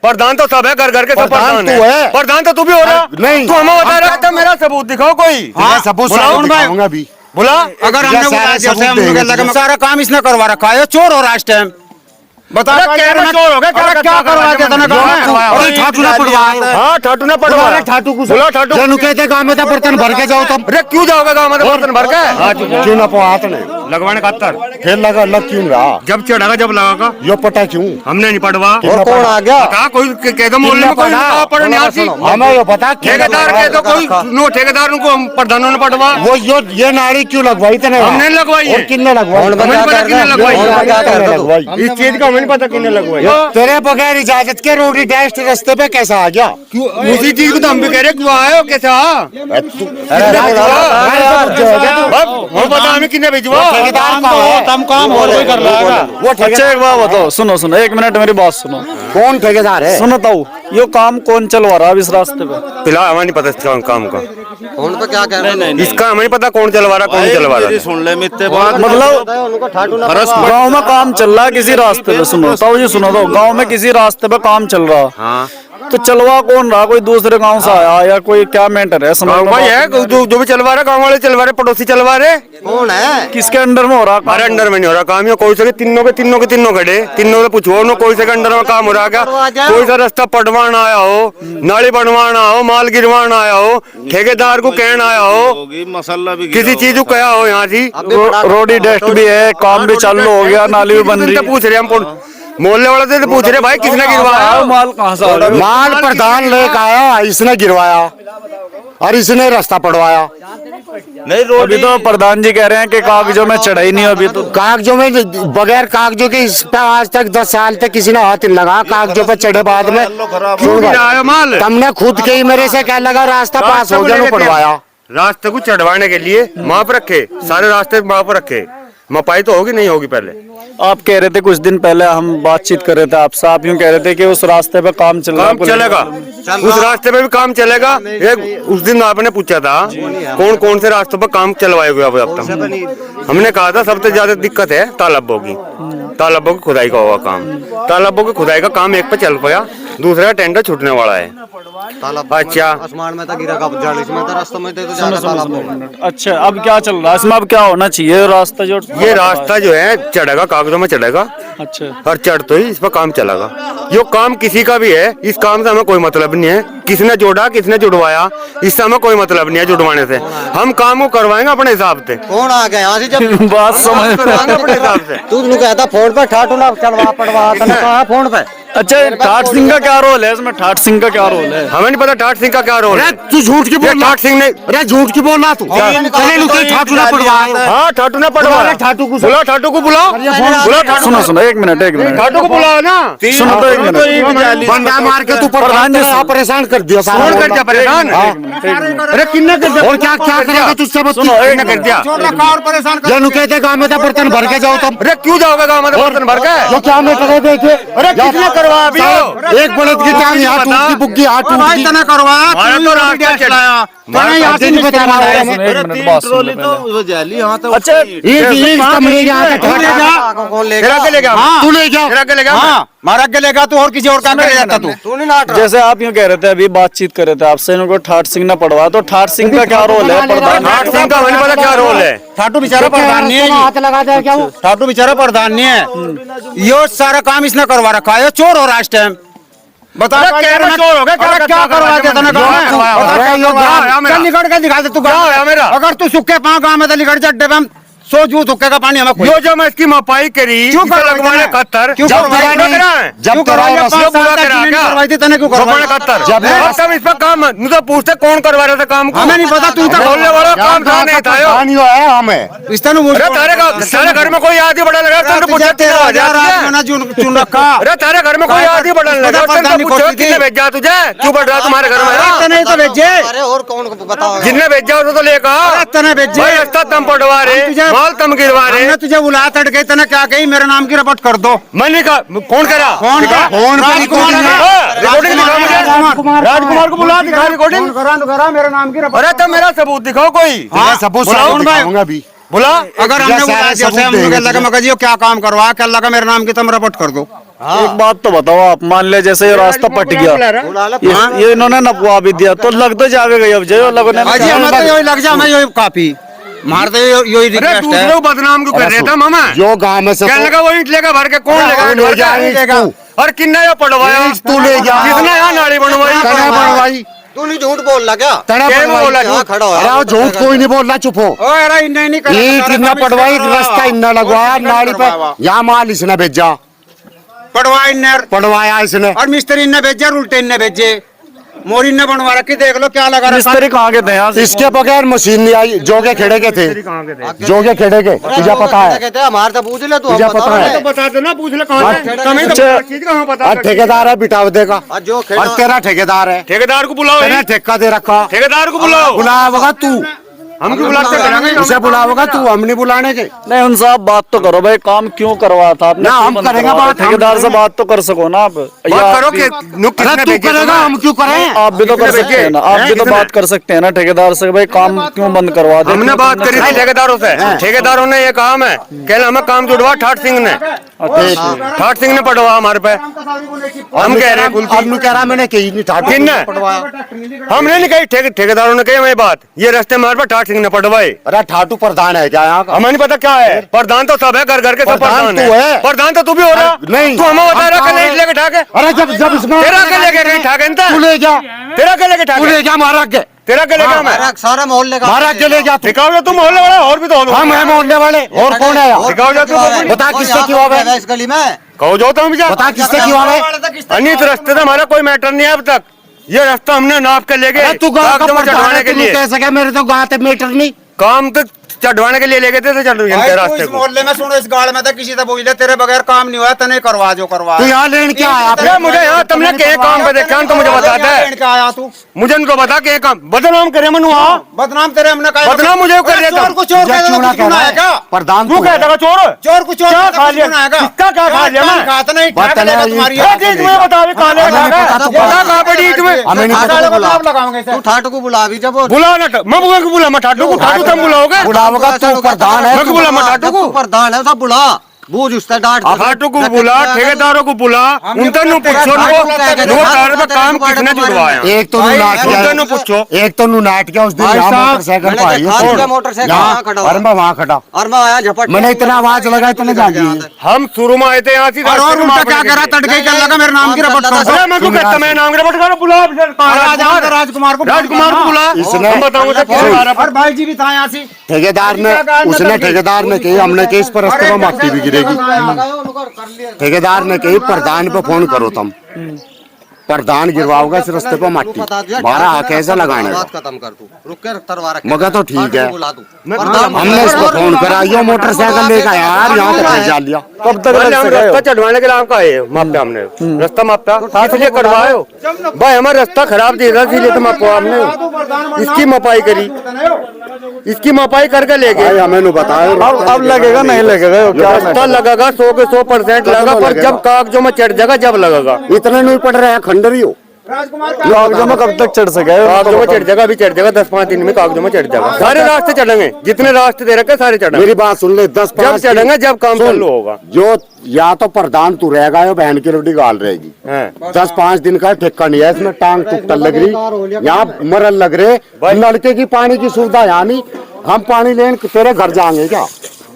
प्रधान तो सब है, घर घर के सब प्रधान है। प्रधान तो तू भी हो रहा नहीं, तू हमें बता रहा था। मेरा सबूत दिखाओ कोई। सबूत दिखाऊंगा अभी। बोला अगर हमने सारा काम इसने करवा रखा है, चोर हो रहा है इस टाइम। बता चोर हो गए, क्या करवा दिया था? ठाटू ने पड़वाया। हाँ ठाटू ने पड़वाया। ठाटू को बोला ठाटू जनु कहते गांव में तो बर्तन भर के जाओ तुम। अरे क्यों जाओगे गाँव में तो बर्तन भर के? क्यों ना पवात ने लगवाने का तर फिर लगा लग क्यों रहा? जब चढ़ागा जब लगागा यो पटा क्यों? हमने नहीं पड़वा। और कौन आ गया? पता कोई कह दो मोहल्ले में कोई पड़ नहीं आती। हमें यो पता ठेकेदार कह दो कोई नो ठेकेदार उनको प्रधानों ने पड़वा। वो ये नाड़ी क्यों लगवाई तेने? हमने लगवाई है। और किन्ने लगवाई? हमें नहीं पता किन्ने लगवाई। लगवाई। इस चीज का हमें नहीं पता किन्ने लगवाई। तेरे बगैर इजाजत के रोडी डैश रास्ते पे कैसा आ गया? उसी चीज को तो हम भी कह रहे क्यों आए हो कैसा? वो पता हमें किन्ने भेजवा। तुम काम और कोई कर लाएगा। वो अच्छा एक बात बताओ, सुनो सुनो, एक मिनट मेरी बात सुनो। कौन ठेकेदार है? सुनो ताऊ, ये काम कौन चलवा रहा है इस रास्ते पे? फिलहाल हमें नहीं पता इसका काम का। कौन तो क्या कह रहे हैं? इसका हमें नहीं पता कौन चलवा रहा कौन चलवा रहा। सुन ले मित्ते बात, मतलब गांव में काम चल रहा है किसी रास्ते पे। सुनो ताऊ जी, सुनो तो, गांव में किसी रास्ते पे काम चल रहा है। हाँ तो चलवा कौन रहा? कोई दूसरे गांव से आया या कोई क्या मैटर है? समझ भाई है जो भी चलवा रहा, गाँव वाले चलवा रहे, पड़ोसी चलवा रहे। कौन है? किसके अंडर में हो रहा? हमारे अंडर में नहीं हो रहा काम। ये कोई से तीनों खड़े, तीनों से पूछो ना कोई से के अंडर में काम हो रहा क्या? कोई सा रास्ता पटवाना आया हो, नाली बनवाना हो, माल गिरवाना आया हो, ठेकेदार को कहना आया हो, मसाला भी किसी चीज को कहा हो यहाँ जी। रोडी डस्ट भी है, काम भी चालू हो गया, नाली भी बन रही है। पूछ रहे हम मोहल्ले वाले से पूछ रहे भाई किसने गिरवाया? माल कहाँ से आ रहा है? माल प्रधान लेकर आया, इसने गिरवाया और इसने रास्ता पड़वाया। नहीं, अभी तो प्रधान जी कह रहे हैं कि कागजों में चढ़ाई नहीं। अभी तो कागजों में, बगैर कागजों के इस पे आज तक 10 साल तक किसी ने हाथ नहीं लगा। कागजों पे चढ़े बाद में क्यों गिराया माल? तुमने खुद के ही मेरे से क्या लगा रास्ता पास हो गया, पड़वाया। रास्ते को चढ़वाने के लिए माप रखे, सारे रास्ते माप रखे। मपाई तो होगी नहीं होगी पहले। आप कह रहे थे कुछ दिन पहले, हम बातचीत कर रहे थे आपसे, आप यूँ कह रहे थे कि उस रास्ते पे काम चल रहा है। काम चलेगा, उस रास्ते पे भी काम चलेगा। एक उस दिन आपने पूछा था कौन कौन से रास्तों पर काम चलवाए हुए अब तक। हमने कहा था सबसे ज्यादा दिक्कत है तालाबों की। तालाबों की खुदाई का होगा काम। तालाबों की खुदाई का काम एक पे चल पाया, दूसरा टेंडर छूटने वाला है। अच्छा, आसमान में था गिरा का जाल, इसमें था रास्ते में तो जाकर तालाब। अच्छा, अब क्या चल रहा है इसमें? अब क्या होना चाहिए? रास्ता जो ये रास्ता जो है चढ़ेगा, कागजों में चढ़ेगा। अच्छा, और चढ़ तो ही इस पर काम चलेगा। यो काम किसी का भी है, इस काम से हमें कोई मतलब नहीं है। किसने जोड़ा किसने जुड़वाया इससे हमें कोई मतलब नहीं है। जुड़वाने से हम काम को करवाएंगे अपने हिसाब से। कौन आ गया यहाँ से? जब बात समझ अपने हिसाब से। तू कहता फोन पे ठाटू ना चढ़वा पड़वा, कहा फोन पे। अच्छा, ठाट सिंह का क्या रोल है इसमें? ठाट सिंह का क्या रोल है? हमें नहीं पता ठाट सिंह का क्या रोल है। तू झूठ की बोल। ठाट सिंह ने, अरे झूठ की बोलना तू। ठाटू ने पड़वाया। हाँ ठाटू ने पड़वाया। ठाटू को बुला, ठाटू को बुलाओ, बुला ठाटू। सुनो सुनो, एक मिनट ठाटू को बुलाओ ना। सुनो तो एक मिनट, बंदा मार के तू प्रधान जी परेशान कर दिया। कौन कर दिया परेशान? अरे किन्ने कर दिया? और क्या क्या करेगा तुझसे? किन्ने कर दिया? जनु कहते गाँव में तो बर्तन भर के जाओ तुम। अरे क्यों जाओगे गाँव में बर्तन भर के? जो क्या मैं करे देखे। अरे किसने करवा अभी? एक बड़द की टांग यहाँ टूट की बुग्गी यहाँ टूट गई। इतना करवाया हमारा तो रास्ता चलाया। यहाँ से नहीं बता रहा है। अच्छा, एक कमरे यहाँ पे तेरा के ले गया? तू ले गया? तेरा के ले गया? मारा के लेगा तू, और किसी और काम ले जाता तू। जैसे आप यूँ कह रहे थे, अभी बातचीत कर रहे थे आपसे, इनको ठाट सिंह ने पढ़वा, तो ठाट सिंह का क्या रोल है? प्रधान ठाट सिंह का हमें नहीं पता क्या रोल है। ठाटू बेचारा प्रधान नहीं है। हाथ लगा दे क्या? वो ठाटू बेचारा प्रधान नहीं है। यो सारा काम इसने करवा रखा है, चोर हो रहा है इस टाइम। बता चोर हो गया? क्या करवा दिया था? चल निकल के दिखा दे तू। मेरा अगर तू सूखे पाँव गाँव में तो निकल जा, डब्बे में सो जू थुक्के का पानी हमें यो जब मैं इसकी मपाई करी क्यों लगवाने खतर क्यों करवाई जब इस पर काम मुझे पूछते कौन करवा रहा था काम को? हमें नहीं पता। तू तो बोलने वाला काम था नहीं था यो। है हमें तारे घर में कोई आदि बड़ा लगा चुन रखा। अरे तारे घर में कोई आदि बड़ा लगा किसने भेजा तुझे? क्यों बढ़ रहा तुम्हारे घर में? नहीं तो भेजे। अरे और कौन बताओ? जिनने भेजा तो लेकर तने भेजे। रास्ता तुम पटवा रहे, माल तुम गिरवा रहे। हमने तुझे बुलाया तड़के, तने क्या कही? मेरे नाम की रिपोर्ट कर दो। मैंने कहा कौन करा? कौन राजकुमार को बुला, दिखा रिकॉर्डिंग। मेरे नाम की रिपोर्ट। अरे तो मेरा सबूत दिखाओ कोई। सबूत दिखाऊंगा अभी। बोला अगर हमने बुलाया क्या काम करवा, क्या लगा मेरे नाम की तुम रिपोर्ट कर दो। एक बात तो बताओ आप, मान ले जैसे ये रास्ता पट गया, ये इन्होंने नपवा भी दिया तो लग तो जाएगा अब जो लोगों ने अजी हमें तो यही लग जा, हमें यही काफी मारते यही रिक्वेस्ट है। दूसरे को बदनाम क्यों कर रहे थे मामा? जो गांव में से क्या लगा वो ईंट लेगा भर के? कौन लेगा? और किन्ना ये पड़वाया? तू ले जा, कितना यहाँ नाली बनवाई? तना बनवाई, तू नहीं झूठ बोल रहा क्या? तना क्या बनवाई, बोला यहाँ खड़ा हो अरे वो झूठ कोई नहीं बोल रहा, चुप हो। अरे नहीं कर ईंट इतना पटवाई, रास्ता इतना लगवाया नाली पे, यहाँ माल इसने भेजा, पटवाया इसने। और मिस्त्री ने भेजे, उल्टे ने भेजे, मोरी ने बनवा रखी, देख लो क्या लगा रखा। मिस्त्री कहाँ के थे यहाँ से? इसके बगैर मशीन नहीं आई, जोगे खेड़े के थे, जोगे खेड़े के, तुझे पता है? कहते हमारे तो पूछ ले तू, तुझे पता है? तो बता दो ना, पूछ ले कहाँ से? ठेका तुम्हें तो अच्छा। चीज कहाँ पता? और ठेकेदार है बिटाव देगा, और जो और तेरा ठेकेदार है, ठेकेदार को बुलाओ, तेरा ठेका दे रखा, ठेकेदार को बुलाओ। बुलाओगा तू, हम क्यों बुलाते हैं? उसे बुलाओगा तू, हम नहीं बुलाने के। नहीं उनसे आप बात तो करो भाई, काम क्यों करवाया था आपने? ना, क्यों हम बंद करेंगे करवाया? बात, हम ठेकेदार से करेंगे। बात तो कर सको ना आप। या बात करो आप भी- कि अरे तू करेगा, हम क्यों करें? आप भी तो कर सकते हैं ना, आप भी तो बात कर सकते हैं ना ठेकेदार से, भाई काम क्यों बंद करवा दे? हमने बात करी थी ठेकेदारों से, ठेकेदारों ने ये काम है, कल हमें काम जुड़वा ठाट सिंह ने, ठाट सिंह ने पटवा हमारे पे। हम कह रहे हैं कुल अब कह रहा मैंने कही नहीं था, किन ने? हमने नहीं कही, ठेकेदारों ने कही हमें बात, ये रास्ते हमारे पे ठाट सिंह ने पटवाए। अरे ठाटू प्रधान है क्या यहाँ का? हमें नहीं पता क्या है, प्रधान तो सब है, घर घर के सब प्रधान प्रधान तू है। है। प्रधान तो तू भी हो रहा नहीं। तू हमें बता रहा हम कि लेके ठाके? अरे जब इसमें तेरा क्या लेके कहीं ठाके? तू ले जा, तेरा क्या लेके तू ठाके? ले जा, मारा के, तेरा क्या लेके? मैं सारा मोहल्ले का मारा के ले जा तू। दिखाओ जो तुम मोहल्ले वाला, और भी तो हो हम है मोहल्ले वाले, और कौन है यहाँ? दिखाओ जो तुम, बता किससे क्यों आवे? इस गली में कहो जो तुम जा, बता किससे क्यों आवे? अनित रास्ते से हमारा कोई मैटर नहीं है अब तक, ये रास्ता हमने नाप के ले गए अरे तू गाँव का कागजों में प्रधान चढ़वाने है, के तू लिए, कह सके मेरे तो गाँव पे मीटर नहीं। काम तो चढ़वाने के लिए ले गए थे तो चढ़ भाई, तू रास्ते इस को। मोहल्ले में सुनो, इस गाड़ में तो किसी से पूछ ले, तेरे बगैर काम नहीं हुआ, तने करवा जो करवा। तू यहाँ लेन क्या आया? अरे मुझे यहाँ तुमने के काम पे देखा तो मुझे बताता है, क्या आया तू? मुझे तो बता के काम बदनाम करे मनु। हाँ बदनाम तेरे हमने कहा, बदनाम मुझे क्यों कर देता? चोर को चोर कहता चूड़ा तो कह रहा है क्या? है प्रधान तू तू कहता है। का चोर? चोर को चोर क्या कहता खा तो लिया? सुना है क्या? किसका क्या खा लिया? मैं खाता नहीं, बात खाता नहीं, तुम्हारी ये है। क्या चीज में बता भी खा लिया? हमें नहीं पता, तू बता कहाँ पड़ी ईंट में? हमें नहीं पता, आधा बुला। लोग लगाओगे इसे। तू ठाट को बुला भी जब वो- बुला ना, मैं बुला के बुला, मैं ठाटू को, ठाटू तुम बुलाओगे? बुलाओगा तू, प्रधान है मैं तू। बुला, मैं ठाटू को, तू प्रधान है, सब बुला, बूझ उससे डांट दे। ठाटू को बुला, ठेकेदारों को बुला, उनसे नु पूछो नु काम किसने जुड़वाया? एक तो नू नाट उनसे नु गया, पूछो। एक तो नू नाट गया उस दिन भाई यहाँ साहब, मोटरसाइकिल मैंने पर आई देखा है, क्या मोटरसाइकिल यहाँ, यहाँ खड़ा हुआ? और मैं वहाँ खड़ा, और मैं आया झपट, मैंने इतना आवाज लगा, इतने जागी। हम शुरू में आए थे यहाँ से, और उल्टा क्या करा, तड़के क्या लगा, मेरे नाम की रपट कर दो। अरे मैं क्यों कहता, मैं नाम रपट कर बुला राजकुमार को राजकुमार को बुला, इसने- हम बताऊंगा किसने मारा। और भाई जी भी था यहाँ से। ठेकेदार ने, उसने ठेकेदार ने कही हमने कही इस पर रास्ते में माटी भी गिरेगी। ठेकेदार ने कही प्रधान पे फोन करो तुम, प्रधान गिरवाओगा इस रास्ते पे माटी, बारह हाथ ऐसा लगाने का। बात खत्म कर तू, रुक कर तरवा रख। मगर तो ठीक है, बुला तू। हमने इसको फोन करा, यो मोटरसाइकिल लेकर यार यहाँ तक पहुंचा लिया। कब तक लग हम सके रास्ता चढ़वाने के लिए आपका आए, मापा हमने रास्ता मापा इसलिए करवाए हो भाई, हमारा रास्ता खराब दे रहा इसलिए तो मापा हमने इसकी मपाई करी, इसकी मपाई करके ले भाई गए। हमें नु बताओ, अब लगेगा नहीं लगेगा क्या? रास्ता लगेगा 100 के 100% लगेगा, पर जब कागजों में चढ़ जाएगा जब लगेगा। इतने नहीं पड़ रहे हैं खंडरी हो। कागजों में कब तक चढ़ सके? कागजों में चढ़ जाएगा, अभी चढ़ जाएगा, 10-5 दिन में कागजों में चढ़ जाएगा। सारे रास्ते चढ़ेंगे, जितने रास्ते दे रखे सारे चढ़ेंगे, मेरी बात सुन ले, 10-5 जब चढ़ेंगे जब काम चालू होगा। जो या तो प्रधान तू रहेगा या बहन की रोटी गाल रहेगी। हैं। 10-5 दिन का ठेका नहीं है इसमें, टांग टूटल लग रही, यहाँ मरल लग रहे, नलके की पानी की सुविधा यहाँ नहीं, हम पानी लेने तेरे घर जाएंगे क्या?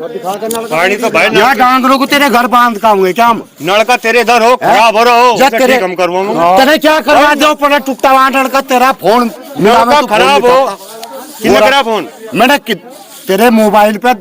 पानी तो भाई यहाँ डांगरों को तेरे घर बांध का होंगे क्या हम? नलका तेरे इधर हो, खराब हो रहा हो, या उसे तेरे- ठीक हम करवाऊंगा। तेरे क्या करवा दो, पड़ा टूटा वहाँ लड़का तेरा फोन मिला, मैं नलका तो फोन खराब नहीं हो, करता। किसने करा फोन? मैंने तेरे मोबाइल पे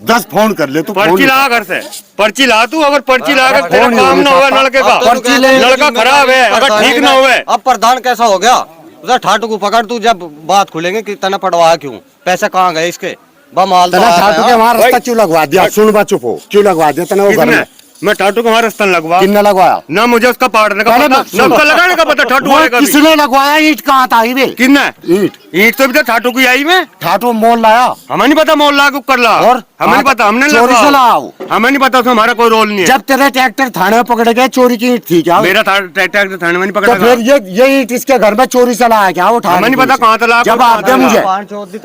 10 फोन कर ले तू, फोन पर्ची नहीं ला घर से, पर्ची ला तू, अगर पर्ची ला कर तेरा फोन काम नहीं ना हुआ करता। नलके का, पर्ची ले, नलका खराब है, अगर ठीक ना हुए अब प्रधान कैसा हो गया? उधर ठाटू को पकड़ तू, जब बात खुलेंगे कि तने पड़वाया क्यों, पैसे कहाँ गए इसके, बमाल तो तेरा आया ठाटू है, के वहाँ रास्ता भाई- क्यों लगवा दिया? सुन बा चुप हो, क्यों लगवा दिया तने वो घर किसने? में? मैं ठाटू को हमारा स्तन लगवा, किसने लगवाया? ना मुझे उसका पाड़ने का पहले पता, मैं- ना उसका लगाने का पता, ठाटू वाले का भी। किसने लगवाया? ईंट कहाँ था ये? किसने? ईंट ईंट तो भी तो ठाटू की आई में, ठाटू मोल लाया हमें नहीं पता मोहल्ला को कर ला, और हमें नहीं पता, हमने चोरी से लगवा, लाओ। हमें नहीं पता, उसमें हमारा कोई रोल नहीं है। जब तेरे ट्रैक्टर थाने में पकड़े गए, चोरी की ईंट थी क्या? मेरा ट्रैक्टर थाने में नहीं तो पकड़ा फिर गया। ये ईंट इसके घर में चोरी से लाया क्या? वो हमें नहीं पता कहाँ से लाया, जवाब दे मुझे,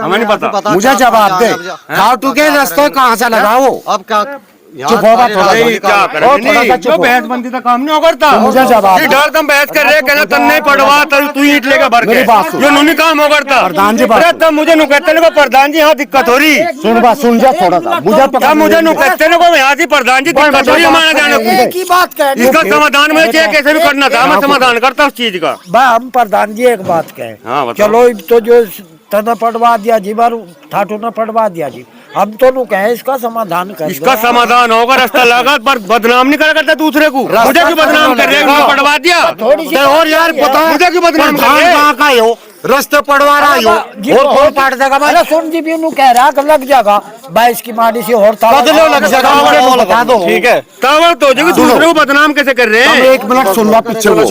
हमें नहीं पता। मुझे जवाब दे, ठाटू के रास्ते कहाँ से लगा वो? अब क्या चुप हो बा थोड़ा नहीं, क्या करें और थोड़ा सा नहीं, चुप जो हो। बहस बंदी का काम नहीं होगा था मुझे जवाब ये डर तुम बहस कर रहे कहना तन नहीं पड़वा तू ईंट लेकर भर मेरी के बात सुन। जो नूनी काम होगा था प्रधान जी बात अरे सुन। तब मुझे नु कहते ना प्रधान जी यहाँ दिक्कत हो रही सुन बा सुन जा थोड़ा सा मुझे क्या मुझे नु कहते ना यहाँ जी प्रधान जी दिक्कत हो रही है हमारा जाने को एक ही बात कह इसका समाधान मुझे चाहिए कैसे भी करना था मैं समाधान करता उस चीज का भाई हम प्रधान जी एक बात कहे हाँ, बताओ। चलो तो जो तना पढ़वा दिया जी बार ठाटू ने पढ़वा दिया जी हम तो नु कहे इसका समाधान कर इसका दो। समाधान होगा रास्ता लगा पर बदनाम नहीं करा करता दूसरे को मुझे क्यों बदनाम कर रहे हो पढ़वा दिया थोड़ी सी और यार बता मुझे क्यों बदनाम कर प्रधान रहे कहाँ का है हो रास्ते पड़वा रहा जी, हो और कौन पाट देगा भाई अरे सुन जी भी नु कह रहा कि लग जाएगा 22 की माड़ी से और था बदलो लग जाएगा मुझे तो बता दो ठीक है तब तो जो कि दूसरे को बदनाम कैसे कर रहे हम हैं एक मिनट सुन लो पीछे वो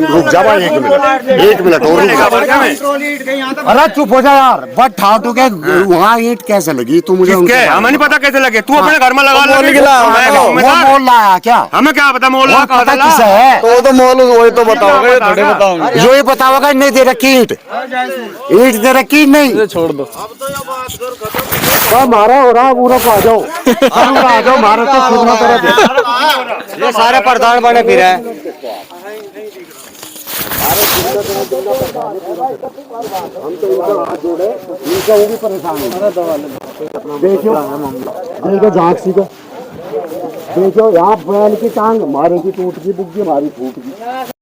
रुक जा भाई एक मिनट और रुक जा। अरे चुप हो जा यार बट ठाटू के वहाँ ईंट कैसे लगी तू मुझे किसके उनके हमें नहीं पता कैसे लगे तू अपने घर में लगा मोल गिला, वो बोल रहा है क्या हमें क्या पता मोहल्ला वो कहाँ पता डाला? किसे है तो वो तो मोल वही तो बताओगे थोड़े बताओगे जो ये बताओगा नहीं दे रखी ईंट ईंट दे रखी नहीं छोड़ दो मारा हो रहा पूरा आ जाओ आ जाओ मारा तो सुनना तरह ये सारे प्रधान बने फिर हैं देखो देखो झांक सीखो देखो यहाँ बैल की टांग मारे की टूट गई बुग्गी हमारी फूट गई